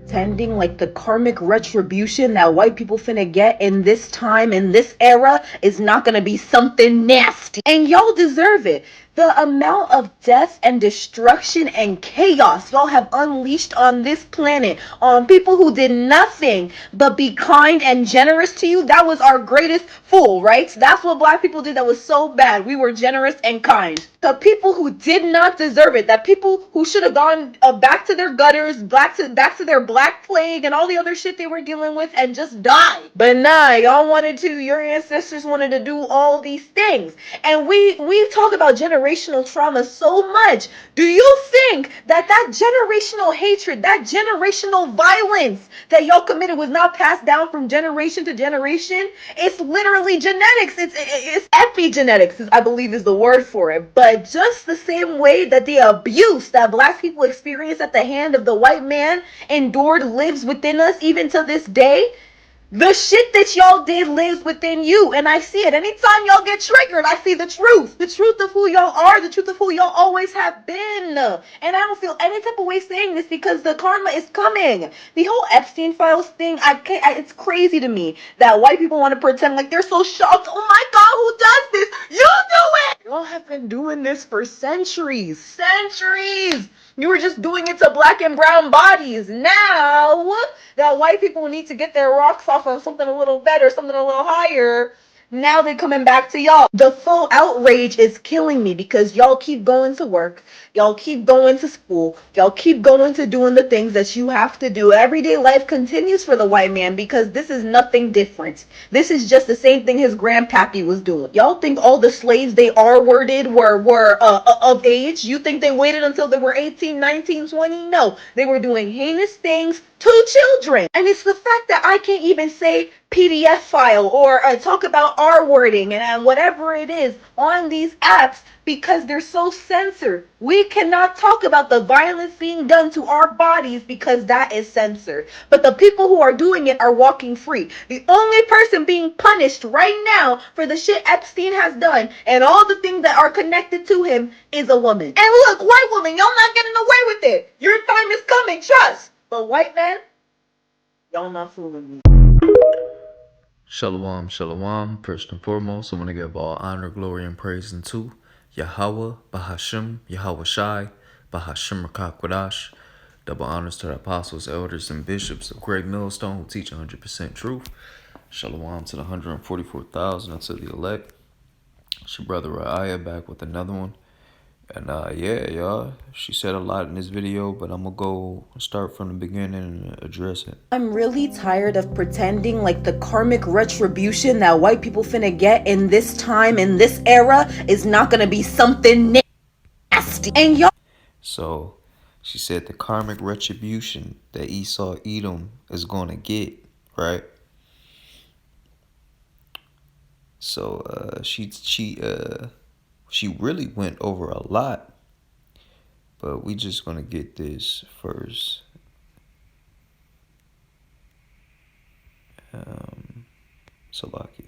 pretending like the karmic retribution that white people finna get in this time, in this era, is not gonna be something nasty. And y'all deserve it. The amount of death and destruction and chaos y'all have unleashed on this planet, on people who did nothing but be kind and generous to you, that was our greatest fool, right? That's what black people did that was so bad. We were generous and kind. The people who did not deserve it, that people who should have gone back to their gutters, back to their black plague and all the other shit they were dealing with and just die. But nah, y'all wanted to, your ancestors wanted to do all these things. And we talk about generational trauma so much. Do you think that generational hatred, that generational violence that y'all committed was not passed down from generation to generation? It's literally genetics. It's epigenetics, I believe is the word for it. But just the same way that the abuse that black people experience at the hand of the white man endured lives within us even to this day, the shit that y'all did lives within you, and I see it. Anytime y'all get triggered, I see the truth of who y'all are, the truth of who y'all always have been. And I don't feel any type of way saying this because the karma is coming. The whole Epstein files thing, it's crazy to me that white people want to pretend like they're so shocked. Oh my God, who does this? You do it. Y'all have been doing this for centuries. You were just doing it to black and brown bodies. Now that white people need to get their rocks off of something a little better, something a little higher, now they're coming back to y'all. The full outrage is killing me because y'all keep going to work. Y'all keep going to school. Y'all keep going to doing the things that you have to do. Everyday life continues for the white man because this is nothing different. This is just the same thing his grandpappy was doing. Y'all think all the slaves they R-worded were of age? You think they waited until they were 18, 19, 20? No. They were doing heinous things to children. And it's the fact that I can't even say PDF file or talk about R wording and whatever it is on these apps because they're so censored. We cannot talk about the violence being done to our bodies because that is censored. But the people who are doing it are walking free. The only person being punished right now for the shit Epstein has done and all the things that are connected to him is a woman. And look, white woman, y'all not getting away with it. Your time is coming, trust. But white man, y'all not fooling me. Shalom, shalom. First and foremost, I want to give all honor, glory, and praise unto Yahweh, Bahashim, Yahweh Shai, Bahashim Rakakwadash. Double honors to the apostles, elders, and bishops of Great Millstone who teach 100% truth. Shalom to the 144,000 and to the elect. It's your brother Raya back with another one. And yeah, y'all, she said a lot in this video, but I'm gonna go start from the beginning and address it. I'm really tired of pretending like the karmic retribution that white people finna get in this time, in this era, is not gonna be something nasty. And y'all. So she said the karmic retribution that Esau Edom is gonna get, right? So she really went over a lot, but we just gonna get this first. Salakia.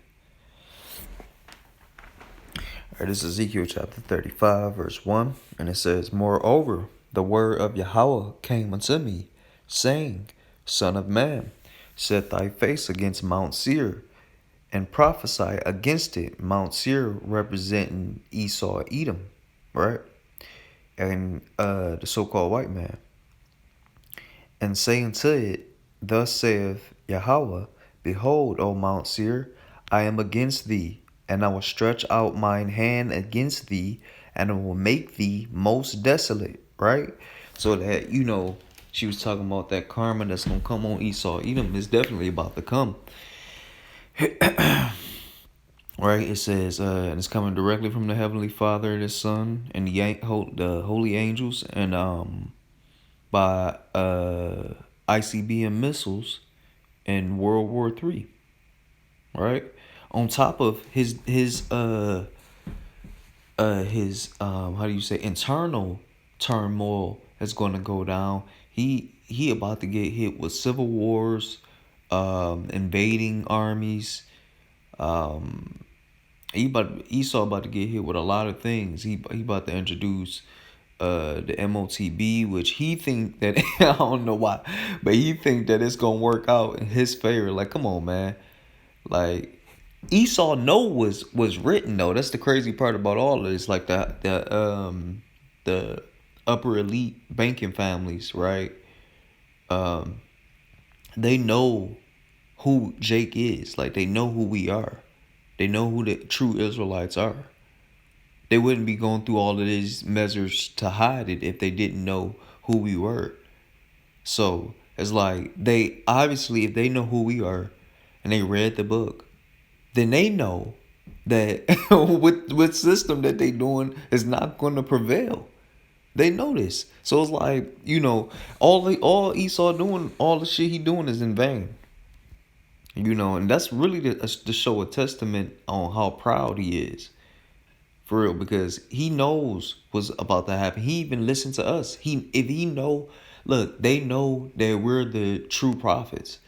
Alright, this is Ezekiel chapter 35, verse 1, and it says, "Moreover, the word of Yahweh came unto me, saying, Son of man, set thy face against Mount Seir, and prophesy against it." Mount Seir representing Esau, Edom, right? And the so-called white man. "And say unto it, Thus saith Yahweh, Behold, O Mount Seir, I am against thee, and I will stretch out mine hand against thee, and I will make thee most desolate," right? So that, she was talking about that karma that's going to come on Esau. Edom is definitely about to come. Right? It says, and it's coming directly from the Heavenly Father and His Son and the holy angels, and by ICBM missiles in World War III. Right? On top of his how do you say, internal turmoil that's going to go down. He about to get hit with civil wars, invading armies. Esau about to get hit with a lot of things. He about to introduce the MOTB, which he think that I don't know why, but he think that it's gonna work out in his favor. Like, come on, man. Like, Esau know was written though. That's the crazy part about all of this. Like the upper elite banking families, right? Um, they know who Jake is. Like, they know who we are. They know who the true Israelites are. They wouldn't be going through all of these measures to hide it if they didn't know who we were. So it's like, they obviously, if they know who we are and they read the book, then they know that with system that they doing is not going to prevail. They know this. So it's like, all Esau doing, all the shit he doing is in vain. And that's really to show a testament on how proud he is. For real, because he knows what's about to happen. He even listened to us. Look, they know that we're the true prophets.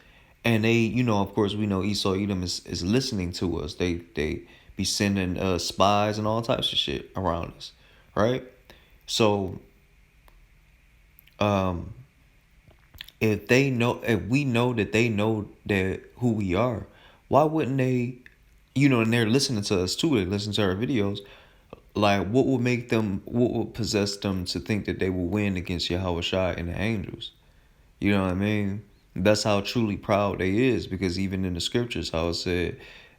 And they, of course, we know Esau, Edom is listening to us. They be sending spies and all types of shit around us, right? So, um, if we know that they know that who we are, why wouldn't they, and they're listening to us too. They listen to our videos. Like, what would possess them to think that they will win against Yahweh Shai and the angels? You know what I mean? That's how truly proud they is, because even in the scriptures, how it said,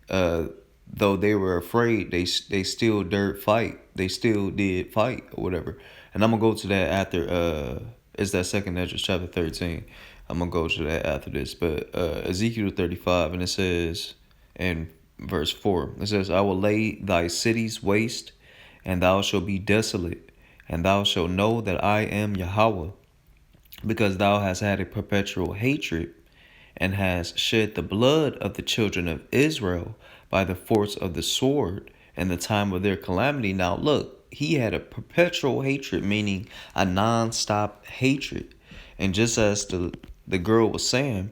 though they were afraid, they still fight. They still did fight or whatever. And I'm gonna go to that after it's that second Ezra chapter 13. I'm gonna go to that after this. But Ezekiel 35, and it says in verse 4, it says, I will lay thy cities waste, and thou shalt be desolate, and thou shalt know that I am Yahweh, because thou hast had a perpetual hatred, and hast shed the blood of the children of Israel by the force of the sword in the time of their calamity. Now look, he had a perpetual hatred, meaning a non-stop hatred. And just as the girl was saying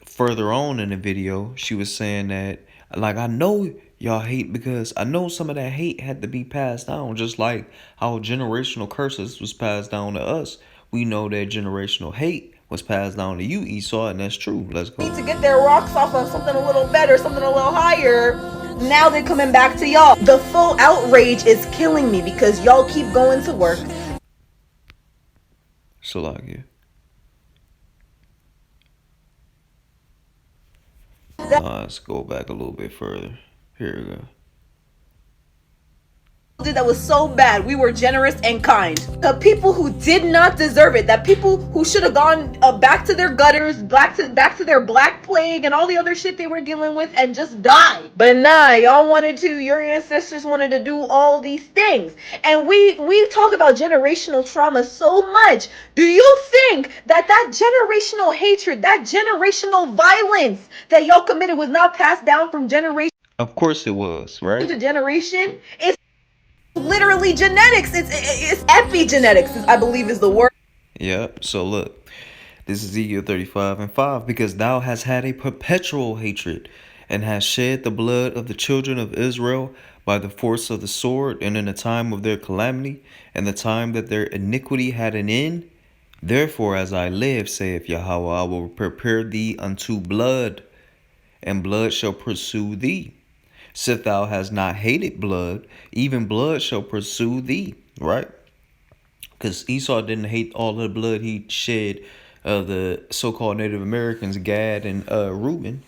further on in the video, she was saying that, like, I know y'all hate because I know some of that hate had to be passed down, just like how generational curses was passed down to us. We know that generational hate was passed down to you, Esau, and that's true. Let's go. Need to get their rocks off of something a little better, something a little higher. Now they're coming back to y'all. The full outrage is killing me because y'all keep going to work. Salakia. Let's go back a little bit further. Here we go. That was so bad. We were generous and kind. The people who did not deserve it, that people who should have gone back to their gutters, back to their black plague and all the other shit they were dealing with and just died. But nah, your ancestors wanted to do all these things. And we talk about generational trauma so much. Do you think that generational hatred, that generational violence that y'all committed was not passed down from generation? Of course it was, right? To generation? It's literally genetics. It's epigenetics, I believe is the word. Yep. So look, this is Ezekiel 35 and 5. Because thou hast had a perpetual hatred, and hast shed the blood of the children of Israel by the force of the sword, and in the time of their calamity, and the time that their iniquity had an end. Therefore, as I live, saith Yahweh, I will prepare thee unto blood, and blood shall pursue thee. Sith thou hast not hated blood, even blood shall pursue thee, right? Because Esau didn't hate all the blood he shed of the so-called Native Americans, Gad and Reuben,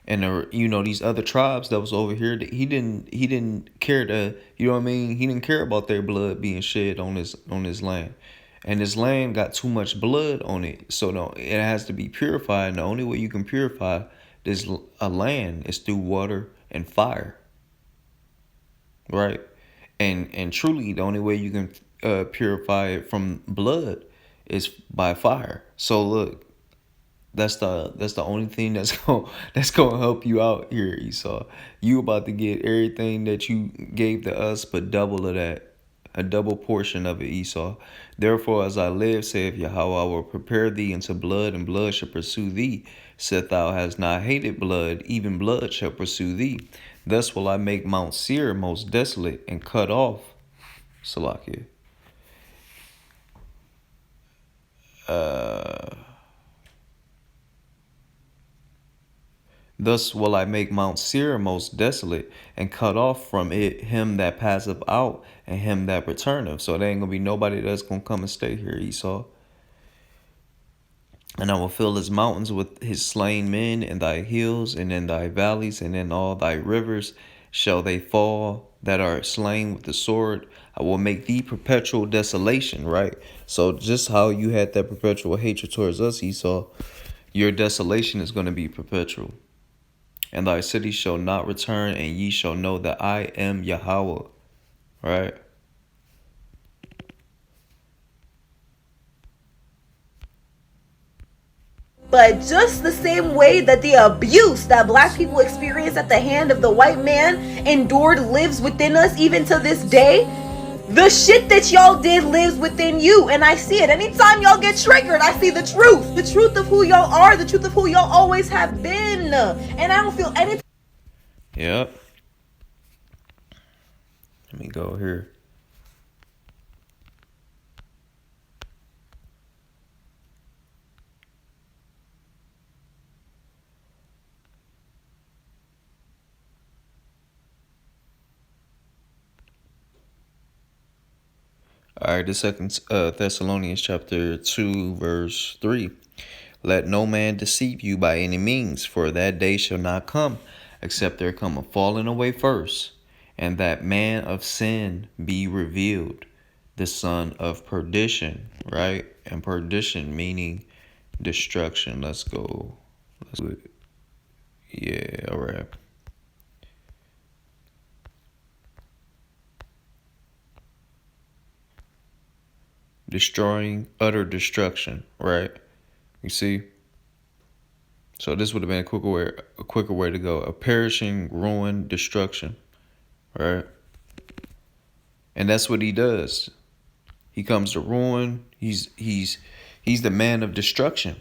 and these other tribes that was over here. He didn't care to, you know what I mean? He didn't care about their blood being shed on his land. And this land got too much blood on it, so no, it has to be purified. And the only way you can purify a land is through water and fire, right? And truly, the only way you can purify it from blood is by fire. So look, that's the only thing that's gonna help you out here, Esau. You about to get everything that you gave to us, but double of that. A double portion of it, Esau. Therefore, as I live, saith Yahweh, I will prepare thee into blood, and blood shall pursue thee. Sith thou hast not hated blood, even blood shall pursue thee. Thus will I make Mount Seir most desolate and cut off. Salakia. Thus will I make Mount Seir most desolate, and cut off from it him that passeth out, and him that returneth. So there ain't gonna be nobody that's gonna come and stay here, Esau. And I will fill his mountains with his slain men, and thy hills, and in thy valleys, and in all thy rivers shall they fall that are slain with the sword. I will make thee perpetual desolation, right? So just how you had that perpetual hatred towards us, Esau, your desolation is going to be perpetual. And thy city shall not return, and ye shall know that I am Yahweh, right? But just the same way that the abuse that black people experience at the hand of the white man endured lives within us even to this day, the shit that y'all did lives within you, and I see it. Anytime y'all get triggered, I see the truth of who y'all are, the truth of who y'all always have been, and I don't feel any. Yep. Let me go here. All right, the second Thessalonians chapter 2, verse 3. Let no man deceive you by any means, for that day shall not come, except there come a falling away first, and that man of sin be revealed, the son of perdition, right? And perdition meaning destruction. Let's go. Let's do it. Yeah, all right. Destroying, utter destruction, right? You see? So this would have been a quicker way to go. A perishing, ruin, destruction, right? And that's what he does. He comes to ruin. He's the man of destruction,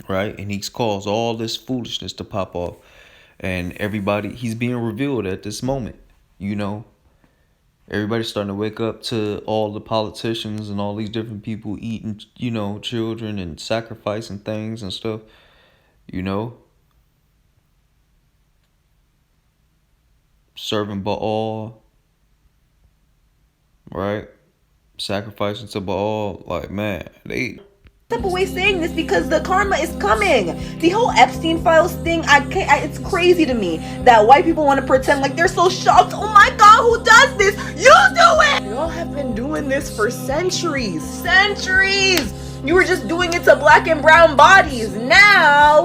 right? And he's caused all this foolishness to pop off, and everybody, he's being revealed at this moment, you know. Everybody's starting to wake up to all the politicians and all these different people eating, you know, children and sacrificing things and stuff, you know. Serving Baal, right? Sacrificing to Baal, like, man, they... Step away saying this because the karma is coming. The whole Epstein files thing, it's crazy to me that white people want to pretend like they're so shocked. Oh my God, who does this? You do it! Y'all have been doing this for centuries. You were just doing it to black and brown bodies. Now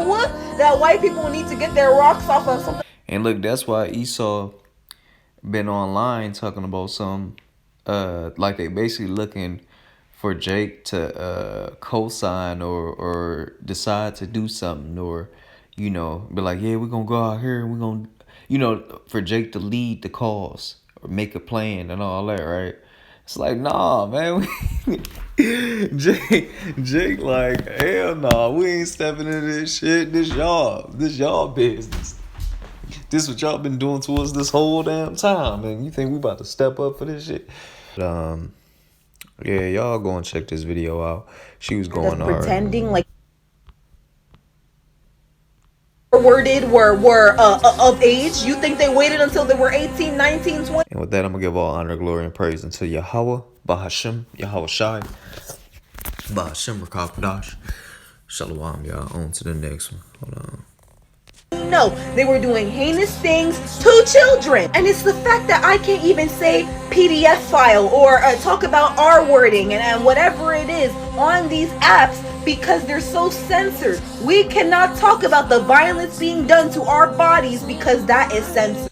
that white people need to get their rocks off of something. And look, that's why Esau been online talking about some, like they basically looking for Jake to co-sign or decide to do something, or, you know, be like, yeah, we're going to go out here and we're going to, you know, for Jake to lead the cause or make a plan and all that, right? It's like, nah, man. Jake like, hell nah, we ain't stepping into this shit. This y'all business. This what y'all been doing to us this whole damn time, man. You think we about to step up for this shit? Yeah, y'all go and check this video out. She was going hard. Pretending like worded were of age. You think they waited until they were 18, 19, 20? And with that, I'm gonna give all honor, glory, and praise unto Yahweh, Bahashem, Yahweh Shai, Bahashem Rakakadash. Shalom, y'all. On to the next one. Hold on. No, they were doing heinous things to children. And it's the fact that I can't even say PDF file or talk about our wording and whatever it is on these apps because they're so censored. We cannot talk about the violence being done to our bodies because that is censored.